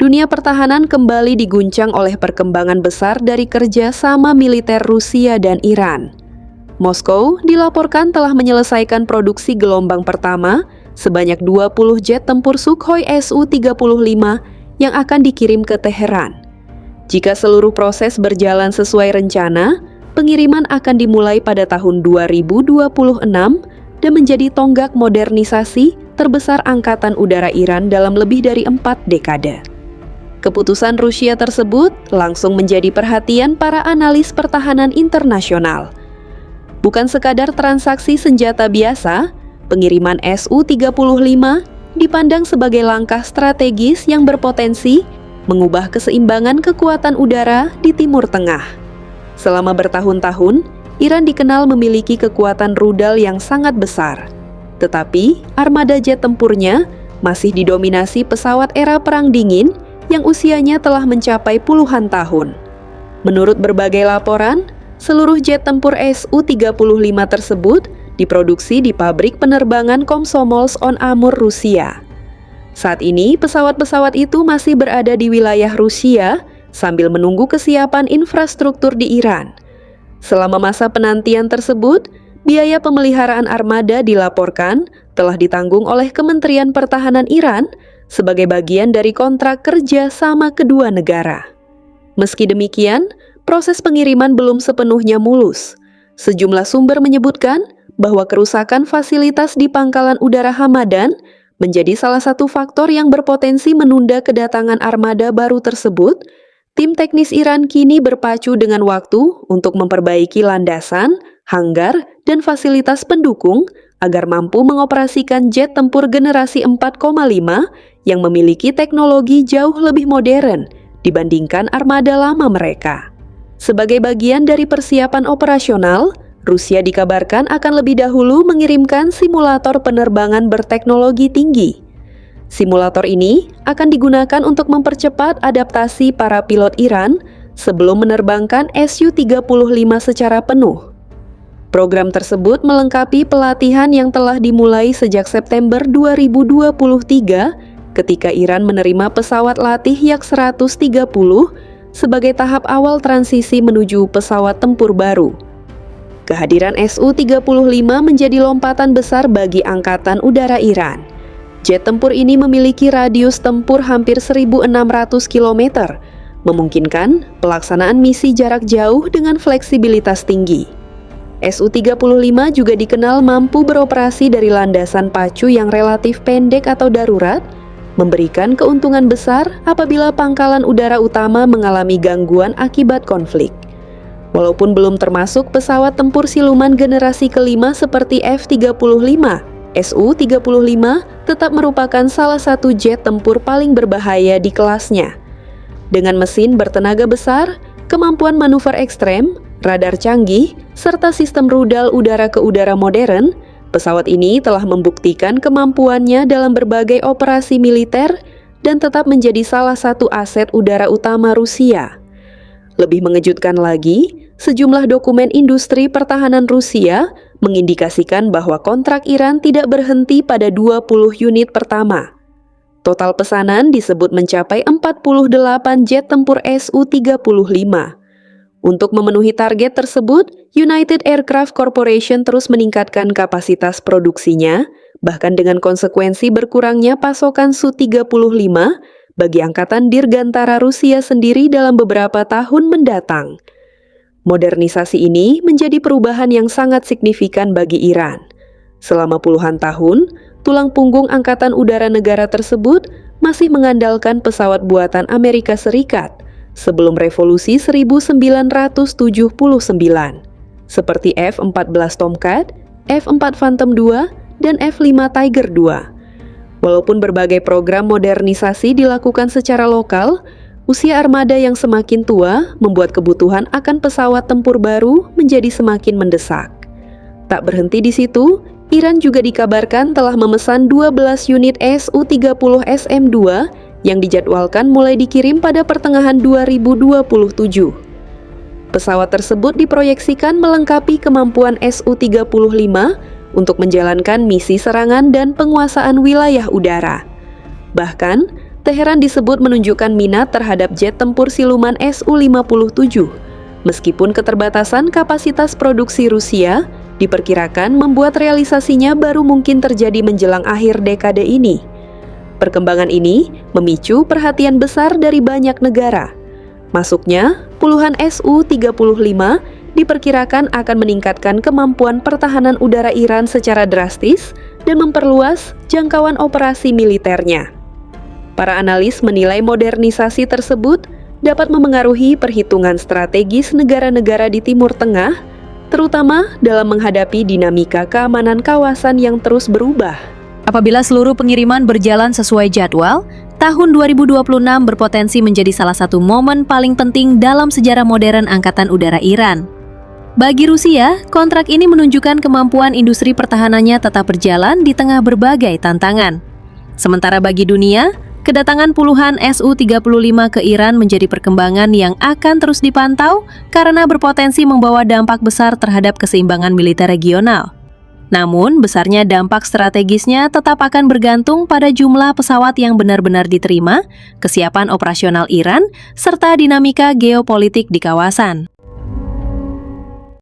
dunia pertahanan kembali diguncang oleh perkembangan besar dari kerjasama militer Rusia dan Iran. Moskow dilaporkan telah menyelesaikan produksi gelombang pertama sebanyak 20 jet tempur Sukhoi Su-35 yang akan dikirim ke Teheran. Jika seluruh proses berjalan sesuai rencana, pengiriman akan dimulai pada tahun 2026 dan menjadi tonggak modernisasi terbesar Angkatan Udara Iran dalam lebih dari 4 dekade. Keputusan Rusia tersebut langsung menjadi perhatian para analis pertahanan internasional. Bukan sekadar transaksi senjata biasa, pengiriman Su-35 dipandang sebagai langkah strategis yang berpotensi mengubah keseimbangan kekuatan udara di Timur Tengah. Selama bertahun-tahun, Iran dikenal memiliki kekuatan rudal yang sangat besar. Tetapi, armada jet tempurnya masih didominasi pesawat era Perang Dingin yang usianya telah mencapai puluhan tahun. Menurut berbagai laporan, seluruh jet tempur Su-35 tersebut diproduksi di pabrik penerbangan Komsomolsk-on-Amur, Rusia. Saat ini, pesawat-pesawat itu masih berada di wilayah Rusia sambil menunggu kesiapan infrastruktur di Iran. Selama masa penantian tersebut, biaya pemeliharaan armada dilaporkan telah ditanggung oleh Kementerian Pertahanan Iran sebagai bagian dari kontrak kerja sama kedua negara. Meski demikian, proses pengiriman belum sepenuhnya mulus. Sejumlah sumber menyebutkan bahwa kerusakan fasilitas di Pangkalan Udara Hamadan menjadi salah satu faktor yang berpotensi menunda kedatangan armada baru tersebut. Tim teknis Iran kini berpacu dengan waktu untuk memperbaiki landasan, hanggar, dan fasilitas pendukung agar mampu mengoperasikan jet tempur generasi 4,5 yang memiliki teknologi jauh lebih modern dibandingkan armada lama mereka. Sebagai bagian dari persiapan operasional, Rusia dikabarkan akan lebih dahulu mengirimkan simulator penerbangan berteknologi tinggi. Simulator ini akan digunakan untuk mempercepat adaptasi para pilot Iran sebelum menerbangkan Su-35 secara penuh. Program tersebut melengkapi pelatihan yang telah dimulai sejak September 2023 ketika Iran menerima pesawat latih Yak-130 sebagai tahap awal transisi menuju pesawat tempur baru. Kehadiran Su-35 menjadi lompatan besar bagi Angkatan Udara Iran. Jet tempur ini memiliki radius tempur hampir 1.600 km, memungkinkan pelaksanaan misi jarak jauh dengan fleksibilitas tinggi. Su-35 juga dikenal mampu beroperasi dari landasan pacu yang relatif pendek atau darurat, memberikan keuntungan besar apabila pangkalan udara utama mengalami gangguan akibat konflik. Walaupun belum termasuk pesawat tempur siluman generasi kelima seperti F-35, Su-35 tetap merupakan salah satu jet tempur paling berbahaya di kelasnya. Dengan mesin bertenaga besar, kemampuan manuver ekstrem, radar canggih, serta sistem rudal udara ke udara modern, pesawat ini telah membuktikan kemampuannya dalam berbagai operasi militer dan tetap menjadi salah satu aset udara utama Rusia. Lebih mengejutkan lagi, sejumlah dokumen industri pertahanan Rusia mengindikasikan bahwa kontrak Iran tidak berhenti pada 20 unit pertama. Total pesanan disebut mencapai 48 jet tempur Su-35. Untuk memenuhi target tersebut, United Aircraft Corporation terus meningkatkan kapasitas produksinya, bahkan dengan konsekuensi berkurangnya pasokan Su-35 bagi Angkatan Dirgantara Rusia sendiri dalam beberapa tahun mendatang. Modernisasi ini menjadi perubahan yang sangat signifikan bagi Iran. Selama puluhan tahun, tulang punggung Angkatan Udara negara tersebut masih mengandalkan pesawat buatan Amerika Serikat sebelum revolusi 1979, seperti F-14 Tomcat, F-4 Phantom II, dan F-5 Tiger II. Walaupun berbagai program modernisasi dilakukan secara lokal, usia armada yang semakin tua membuat kebutuhan akan pesawat tempur baru menjadi semakin mendesak. Tak berhenti di situ, Iran juga dikabarkan telah memesan 12 unit Su-30 SM-2 yang dijadwalkan mulai dikirim pada pertengahan 2027. Pesawat tersebut diproyeksikan melengkapi kemampuan Su-35 untuk menjalankan misi serangan dan penguasaan wilayah udara. Bahkan, Teheran disebut menunjukkan minat terhadap jet tempur siluman Su-57. Meskipun keterbatasan kapasitas produksi Rusia, diperkirakan membuat realisasinya baru mungkin terjadi menjelang akhir dekade ini. Perkembangan ini memicu perhatian besar dari banyak negara. Masuknya puluhan Su-35 diperkirakan akan meningkatkan kemampuan pertahanan udara Iran secara drastis dan memperluas jangkauan operasi militernya. Para analis menilai modernisasi tersebut dapat memengaruhi perhitungan strategis negara-negara di Timur Tengah, terutama dalam menghadapi dinamika keamanan kawasan yang terus berubah. Apabila seluruh pengiriman berjalan sesuai jadwal, tahun 2026 berpotensi menjadi salah satu momen paling penting dalam sejarah modern Angkatan Udara Iran. Bagi Rusia, kontrak ini menunjukkan kemampuan industri pertahanannya tetap berjalan di tengah berbagai tantangan. Sementara bagi dunia, kedatangan puluhan Su-35 ke Iran menjadi perkembangan yang akan terus dipantau karena berpotensi membawa dampak besar terhadap keseimbangan militer regional. Namun, besarnya dampak strategisnya tetap akan bergantung pada jumlah pesawat yang benar-benar diterima, kesiapan operasional Iran, serta dinamika geopolitik di kawasan.